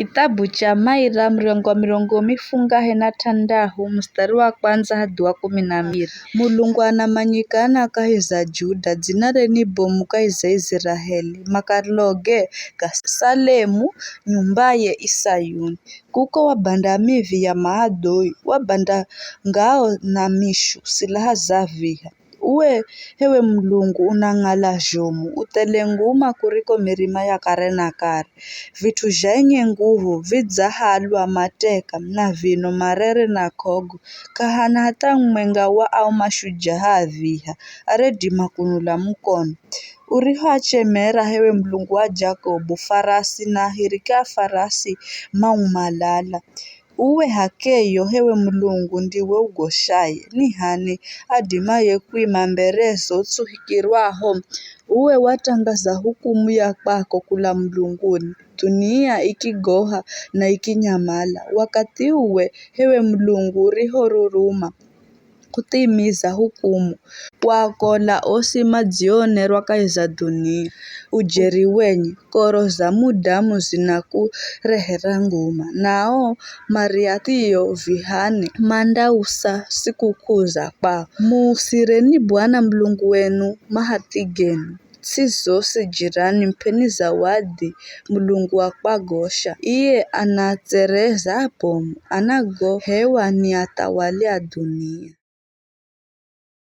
Kitabu cha Maira mirongo mifungahe na tandahu mstari wa kwanza hadi wa 12. Mulungu anamanyikana kahi za Juda, dzinare ni bomu kahi za Israheli, makaloge ga Salemu nyumbaye Isayuni. Kuko wabanda mivi ya maadui, wabanda ngao na mishu, silaha za viha. Uwe hewe Mulungu unang'ala jomu, utelenguma kuriko mirima ya kare na kare. Vitu zhenye nguvu vidzahalwa mateka na vino marere na kogo. Kahana hata mwenga wa au mashujaa aviha, aredima kunula mkono. Urihachemera hewe Mulungu wa Jacobu, farasi na hirika farasi maumalala. Uwe hakeyo hewe Mulungu ndiwe ugoshaye, ni hani adimaye kwima mberezo tsuhikirwaho. Uwe watangaza hukumu ya kwako kula mlunguni, dunia ikigoha na ikinyamala. Wakati uwe hewe Mulungu urihoruruma kutimiza hukumu wakola osi madzionerwa kahi za dunia. Ujeri wenye koro za mudamu zinakurehera nguma, nao mariathiyo vihani mandausa sikukuu za kwao. Musireni Bwana Mulungu wenu mahati genu, si zose jirani mpeni zawadi Mulungu wa kwagosha. Iye anatsereza bomu, anago hewa ni atawalia dunia.